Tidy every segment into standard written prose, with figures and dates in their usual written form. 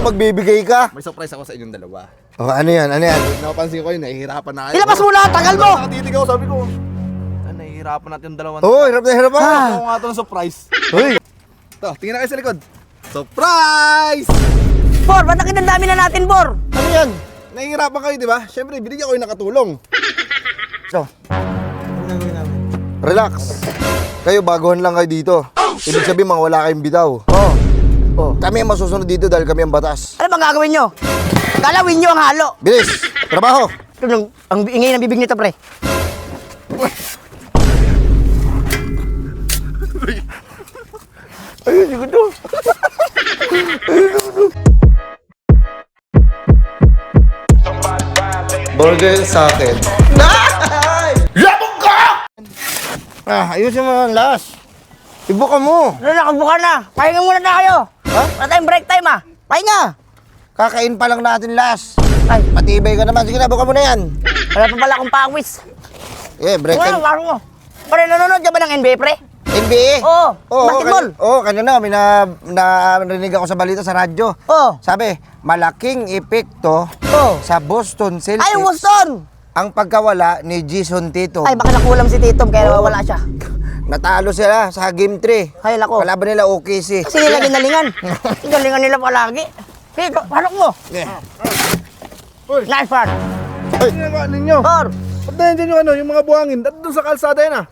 magbibigay ka. May surprise ako sa inyong dalawa. Oh, ano yan? Ano yan? Napansin ko yun, nahihirapan na kayo. Ilabas mo lahat, tagal mo! Nakatitig ako, sabi ko. Nahihirapan natin yung dalawa. Oh, hirap na hirap ako. Ako nga ito ng surprise. Uy, Ito, tingnan na kayo sa likod. Surprise! Bor, ba't nakidandami na natin, Bor? ano yan? Nahihirapan kayo, di ba? Siyempre, binigyan ko yung nakatulong. So, relax. Kayo, baguhan lang kayo dito. Ibig sabihin, mga wala kayong bitaw. Oh. Oh. Kami ang masusunod dito dahil kami ang batas. Ano bang gagawin nyo? Galawin nyo ang halo. Bilis! Trabaho! Ito, ang ingay ng bibig nito, pre. Ayun, hindi ko to. Burger sa akin. Labog ka! Ayusin mo ang last. Ibuka mo. Ano na, kabuka na. Pahinga muna tayo. Ha? Wala tayong break time, ah. Pahinga. Kakain pa lang natin last. Ay, Matibay ka naman. Sige na, buka mo na yan. wala pa pala akong pawis. Break Wala, time. wala mo. Pare, nanonood ka ba ng NBA, pre? NBA? Oo, basketball. Kanina may narinig ako sa balita sa radyo. Oo. Sabi, malaking epekto Oo. sa Boston Celtics Ay, Boston! ang pagkawala ni Jason Tatum. Ay, baka nakulam si Titom, kaya nawawala siya. Natalo sila sa Game 3. Ay, lako. Kalaban nila OKC. Kasi nila ginalingan. Ginalingan nila palagi. Sige, halok mo. Nice one. Ay, ginagawa ninyo. Bor, Ba't na yun yung yung mga buhangin? Doon sa kalsada yun, ah.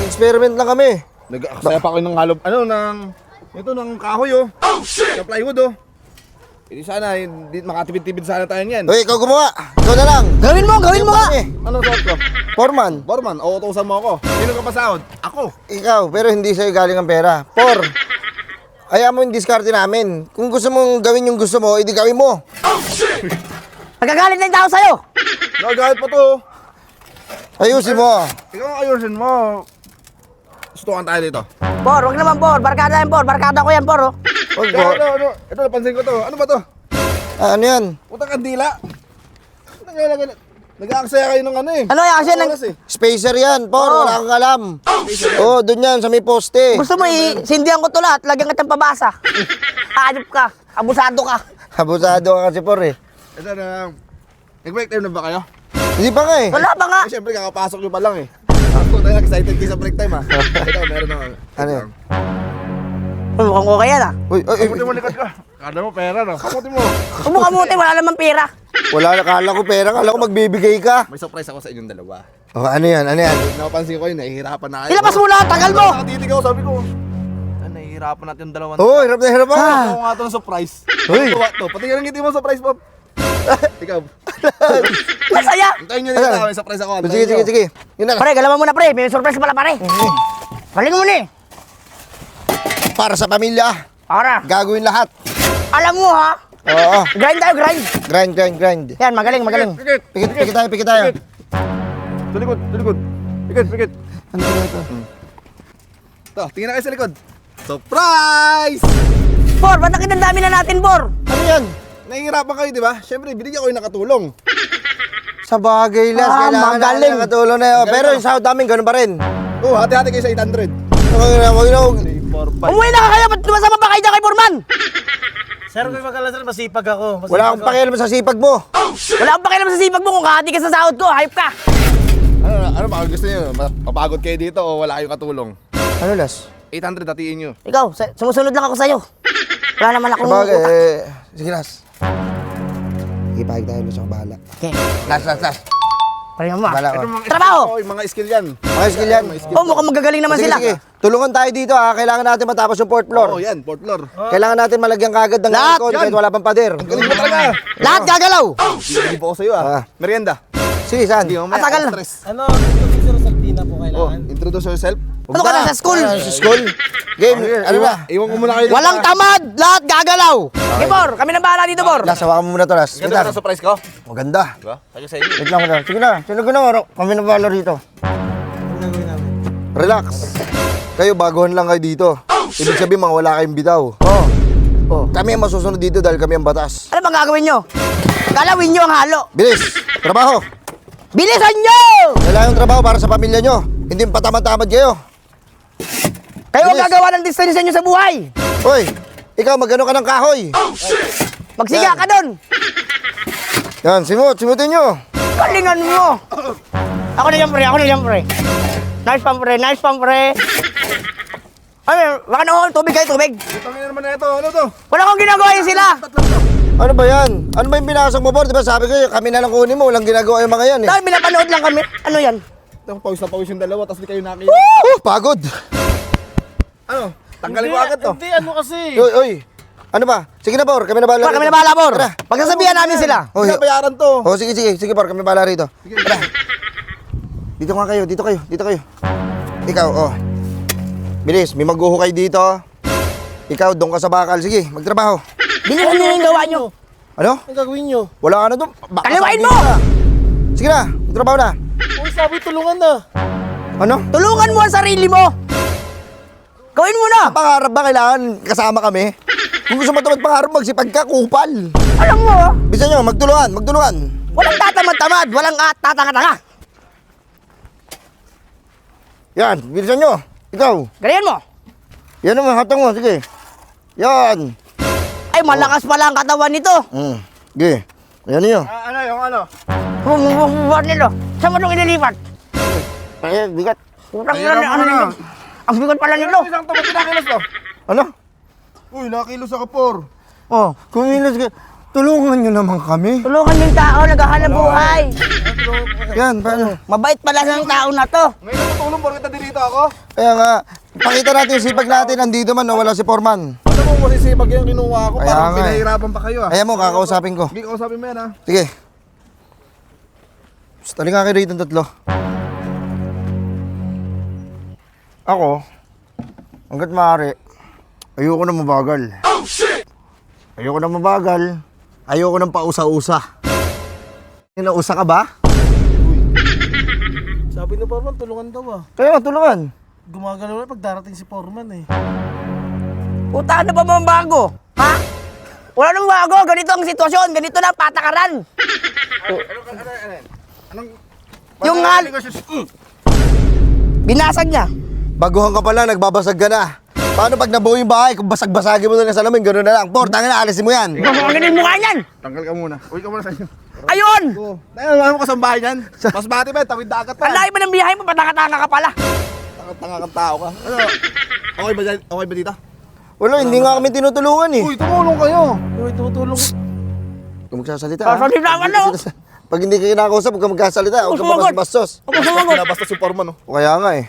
Experiment lang kami. Nag-aksaya pa kayo ng halo, ng kahoy, oh. Sa plywood, oh. Hindi sana, hindi makatipid-tipid sana tayo niyan. Uy, ikaw gumawa. Ikaw na lang. gawin mo nga. Ano suot ko? Foreman. Borman, uutusan mo ako. Sino ka pasahod? Ako. Ikaw, pero hindi sa'yo galing ang pera. Ayaw mo yung diskarte namin. Kung gusto mong gawin yung gusto mo, edi gawin mo. Magagalit na yung tao sa'yo. Nagagahit pa to. Ayusin mo. Ikaw ang ayusin mo. Sutukan tayo dito. Bor, wag naman, Bor. Barkada yan, Bor. Barkada ko yan, Bor, oh. Huwag Ito, mo. ito, napansin ko to. Ano ba to? Ano yan? Utang kandila. Nag-aaksaya kayo ng ano eh. Ano yan kasi Oras eh. Spacer yan, Oo. Wala kang alam. Doon yan, sa may poste. Gusto mo, sindihan ko to lahat. Lagyan kitang pabasa. Ayop ka. Abusado ka. Abusado ka kasi, eh. Ito na. Nag-break time na ba kayo? Hindi pa nga eh. Wala pa nga. Siyempre, kakapasok nyo pa lang eh. Ako tayo excited kayo sa break time ah. Ito, meron na. Ano yan? Mukhang ko kaya na. Uy, Kamutin mo likod ka. Kada mo pera no. Kamutin mo. Kamuti, wala namang pera. wala na, kala ko pera. Kala ko magbibigay ka. May surprise ako sa inyong dalawa. Oh, ano yan? Ano yan? Napansin ko yun, nahihirapan na kayo. Ilabas mo lahat, tagal mo! Nakatitig ako, sabi ko. Nahihirapan natin yung dalawa. Oh, hirap na hirap ako. Ako nga ito ng surprise. Uy. Ito, to. Pati yung ngiti mo surprise, Bob. Ikaw. Masaya! Hintayin nyo dito, may surprise ako. Sige, sige, sige. Yun na. Pare, galawan mo na, pre. May surprise pala, pare. Galing mo ni. Para sa pamilya. Para. Gagawin lahat. Alam mo, ha? Oo. Grind tayo, grind. Grind, grind, grind. Yan, magaling, magaling. Pikit, Pikit, pikit tayo, pikit tayo. Tulikod, tulikod. Pikit, pikit. Ano ba ito? Ito, tingnan na kayo sa likod. Surprise! Bor, ba't nakidandami na natin, Bor? Ano yan? Nahihirapan kayo, di ba? Siyempre, binigyan ko yung nakatulong. Sa bagay, Las. Kailangan magaling. na katulong na yun. Magaling Pero na. yung sahod namin, ganun pa rin. Oo, hati-hati kayo sa 800. Huwag na. Umuwi na ka kaya, ba't sumasama pa kayo dyan kay Borman? Sir, kung magkalasan, masipag ako. Wala akong pakialam sa sipag mo. Wala akong pakialam sa sipag mo kung kahati ka sa sahod ko, hype ka. Ano ba gusto niyo? Mapagod kayo dito o wala kayong katulong? Ano, Las? 800 hatiin nyo. Ikaw, sumusunod lang ako sa'yo. Wala naman Sa akong bagay, utak. sige, Las. Ipahig tayo, Las. Ako bahala. Okay, Las. pareho mo, ah. Bahala ko. Trabaho! Yung mga skill yan. Okay, skill yan. Oh, mukhang magagaling naman Sige, sila. sige. Tulungan tayo dito, ha. Kailangan natin matapos yung fourth floor. Oo, yan, fourth floor. Kailangan natin malagyan kagad ng Lahat, aircon yan. kahit wala pang pader. Ang galing mo talaga. Lahat gagalaw! Hindi po ako sa'yo Ah. Merienda. Sige, saan? Hindi, mamaya. Tagal na. Stress. Ano, ito sa Saltina po Oh, kailangan. introduce yourself. Ano ka na sa school? Sa school? Game, ano ba? Iwan ko muna kayo dito. Walang tamad! Lahat gagalaw! Okay, Bor, kami na bahala dito, Bor. Las, hawakan mo muna to, Las. Ganda na surprise ko. Maganda. Diba? Sabi sa inyo. Wait lang, wait lang. Sige na, sino na, kami na bahala rito. Ano gagawin namin? Relax. Kayo, baguhan lang kayo dito. Ibig sabihin, mga wala kayong bitaw. Oh. Kami ang masusunod dito dahil kami ang batas. Ano bang gagawin nyo? Galawin nyo ang halo. Bilis! Trabaho! Bilisan nyo! Kailangan yung trabaho para sa pamilya nyo. Hindi patamad-tamad kayo. Kayo ang Bilis. gagawa ng distansya nyo sa buhay. Hoy, ikaw magano ka ng kahoy. Magsiga ka doon. Yan, simutin nyo. Galingan mo. Ako na yan, pre. Nice pang, pre. Ay, baka na tubig kayo, tubig. Tangin naman na ito. Ano to? Wala akong ginagawa yun sila. Ano ba yan? Ano ba yung binasag mo, Por? Di ba sabi ko, kami na lang kunin mo. Walang ginagawa yung mga yan eh. Dahil pinapanood lang kami. Ano yan? Pawis na pawis yung dalawa, tapos di kayo nakita. Pagod. Ano? Tanggalin ko agad to. Hindi, ano kasi. Oy. Ano ba? Sige na, Por. Kami na bahala Por, kami na bahala, Por. Tara. Pagsasabihan namin sila. Oh, Bayaran to. oh, sige, Por. Kami bahala rito. Tara. Dito nga kayo, dito kayo. Ikaw, oh. Bilis, may maghuhukay dito. Ikaw, doon ka sa bakal. Sige, magtrabaho. Bilisan nyo yung gawa nyo. Ano? Ang gagawin nyo? Wala ka na doon. Baka Kaliwain sabihin mo! ka. Sige na, magtrabaho na. Uy, sabi tulungan na. Ano? Tulungan mo ang sarili mo. Gawin mo na. Pangarap ba kailangan kasama kami? Kung gusto mo tumad pangarap, magsipag ka, kupal. Alam mo, Bisa nyo, magtulungan. walang tatamad-tamad, walang tatanga-tanga. Yan, bilisan nyo. Ikaw. Ganyan mo. Yan naman, hatang mo. Sige. Yan. Ay, malakas pala ang katawan nito. Sige. Ayan nyo. Ano yung ano? Bumubuhat nito. Saan mo itong inilipat? Ay, bigat. Putang Ayun ina, ang ano mga- nito? Ang bigat pala nito. Isang to, ba't kinakilos to? Ano? Uy, nakilos ako, Por. Oh, kumilos ka. Tulungan nyo naman kami. Tulungan yung tao, naghahanap buhay. Yan, paano? Mabait pala ng tao na to. Ngayon natutulong, Por, kita dito ako. Kaya nga, pakita natin yung sipag natin. Nandito man, wala si Foreman. Ano mo masisipag yung kinuha ko? Kaya Parang nga eh. pinahirapan pa kayo ah. Ayan mo, kakausapin ko. Hindi ko sabi mo yan ah. Sige. Psst, halika kayo rito tatlo. Ako, hanggat maaari, ayoko na mabagal. Oh, shit! Ayoko na mabagal. Ayoko nang pausa-usa. Nausa ka ba? Sabi na Foreman, tulungan daw ah. Kaya nga, tulungan. Gumagalaw na pag darating si Foreman eh. Puta, ano ba mga bago? Ha? Wala nang bago. Ganito ang sitwasyon. Ganito na ang patakaran. Anong... Yung binasag niya. Baguhan ka pala, nagbabasag ka na. Paano pag nabuo yung bahay, kung basag-basagin mo na sa salamin, gano'n na lang. Por, tangin na, alisin mo yan. Gagawin mo mukha niyan. Tanggal ka muna. Uy, ka muna sa inyo. Ayun! Oo. Dahil alam mo kasambahay niyan. Mas bati ba, tawid dagat pa. Ang lahi ba ng biyahe mo? Patanga-tanga ka pala. Tanga kang tao ka. Ano? Okay ba dyan? Okay ba dito? Wala, hindi nga kami tinutulungan eh. Uy, tumulong kayo. Uy, tumutulong. Kung magsasalita. Sasalita ka na, oh. Pag hindi ka kinakausap, huwag ka magkasalita. Huwag ka Sumagot. makasbastos. Ako sumagot. Pinabastos yung Foreman oh. O kaya nga eh.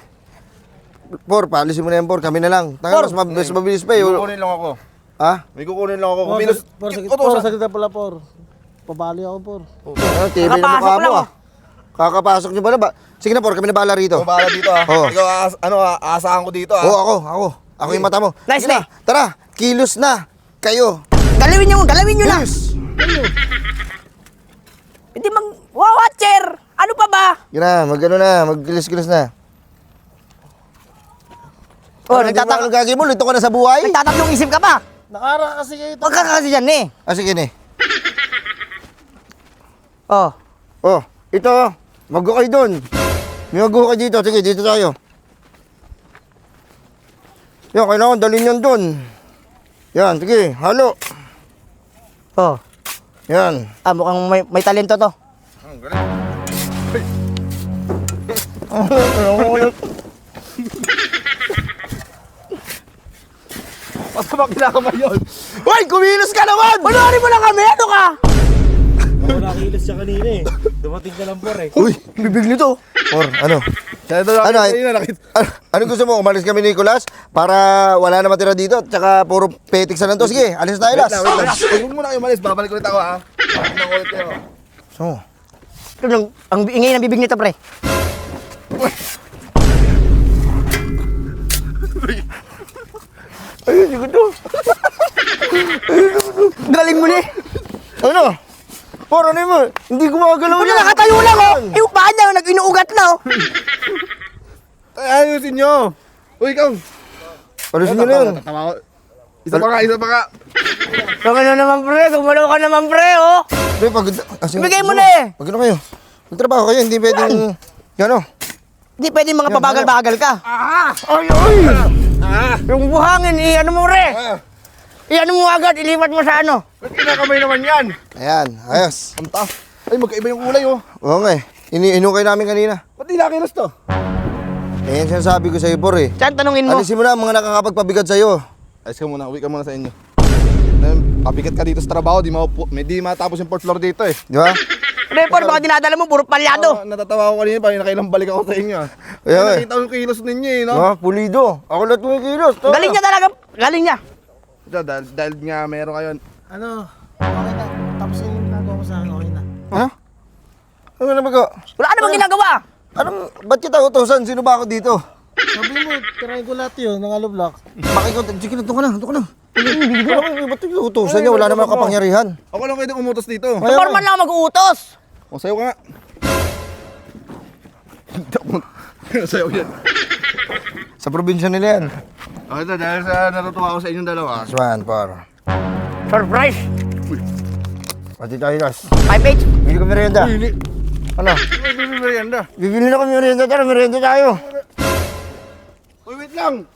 Por, paalisin mo na yan, Por. Kami na lang. Tanga, mas mabilis pa eh. May kukunin lang ako. Ha? May kukunin lang ako. Por, Kumilos. Por, Utosan. saglit na pala, Por. Pabali ako, Por. Ano, TV na Kakapasok mukha mo lang, ah. Kakapasok nyo pala ba? Sige na, Por. Kami na bahala rito. Ikaw bahala dito ah. Oo. Ikaw aasahan ko dito ah. Oo, ako. Ako yung mata mo. Nice Sige na, tara. Kilos na. Kayo. Galawin nyo na. Kilos. Hindi watcher. Ano pa ba? Gina, magkilos-kilos na. Oh, Ano, nagtatak- ang gagawin mo, lito ka na sa buhay? Nagtatatlong isip ka pa. Nakara kasi kayo. Huwag ka kasi dyan eh. Ah, sige ni. Oh. Oh, ito. Mag-go kayo dun. May mag-go kayo dito. Sige, dito tayo. Yan, kailangan dalhin yan dun. Yan, sige, halo. Oh. Yan. Ah, mukhang may talento to. Ang galing. Basta ba kinakama yun? Hoy, kumilos ka naman! Panoorin mo lang kami. Ano ka? Ako nakilis siya kanina eh. Dumating ka lang, Por eh. Uy, bibig nito. Or, ano? Ano, ano gusto mo? Umalis kami ni Nicolas para wala na matira dito. Tsaka puro petiks na lang to. Sige, alis tayo, Las. Wait lang. Huwag muna kayo malis. Babalik ulit ako ha. Babalik ulit kayo. So, Ito, ang ingay ng bibig nito, pre. ayun, sige to. Galing mo ni. Ano? Por, ano mo? Hindi gumagalaw Ano, nakatayo lang, oh. Yung paa niya, nag-inuugat na, oh. Ay, ayusin nyo. Uy, ikaw. Alisin nyo na yun. Tatawa ko. Isa pa nga. Kung ano naman, pre. Gumalaw ka naman, pre, oh. Pre, pagod. Ibigay mo na eh. Pag ano kayo? Magtrabaho kayo, hindi pwedeng... Gano? Hindi pwede mga pabagal-bagal ka. Ay, ay! Yung buhangin, ano mo, pre. Iyan mo agad, ilipat mo sa ano. Ba't kinakamay naman yan? Ayan, ayos. Ang taas. Ay, magkaiba yung kulay oh. Oo nga eh. Inukay namin kanina. Ba't di nakilos to? Eh, yan sinasabi ko sa'yo, Por eh. Saan tanungin mo? Alisin mo na ang mga nakakapagpabigat sa'yo. Ayos ka muna, uwi ka muna sa inyo. Pabigat ka dito sa trabaho, di matapos yung 4th floor dito eh. Di ba? Report, baka dinadala mo, puro palyado. Natatawa ko kanina, parang nakailang balik ako sa inyo. Kaya eh. Nakita ko yung kilos ninyo eh, no? Ha? Pulido. Ako lahat kumikilos. Tama. Galing niya talaga, galing niya. Ito, dahil nga meron kayo. Ano? Okay na. Tapos yung ginagawa ko sa akin, okay na. Ha? Ano na mag- Wala ka namang ginagawa. Anong, ba't kita utosan? Sino ba ako dito? Sabi mo, tirahin ko lahat yun, ng alublock. Bakit ko? Sige na, doon ka na, doon ka na. Hindi ko naman, ba't yung utosan niya? Wala naman kapangyarihan. Ako lang kayo umutos dito. Sa forman lang mag-uutos. O, sayo ka nga. Sayo yan. Sa probinsya nila yan. Okay na, dahil sa natutuwa ako sa inyong dalawa. Swan, Por. Surprise. Pati tayo, Las. 5-8. Bili ko merienda. Ano? Uy, baby merienda. Bibili na ko merienda. Tara, merienda tayo. Uy, wait lang.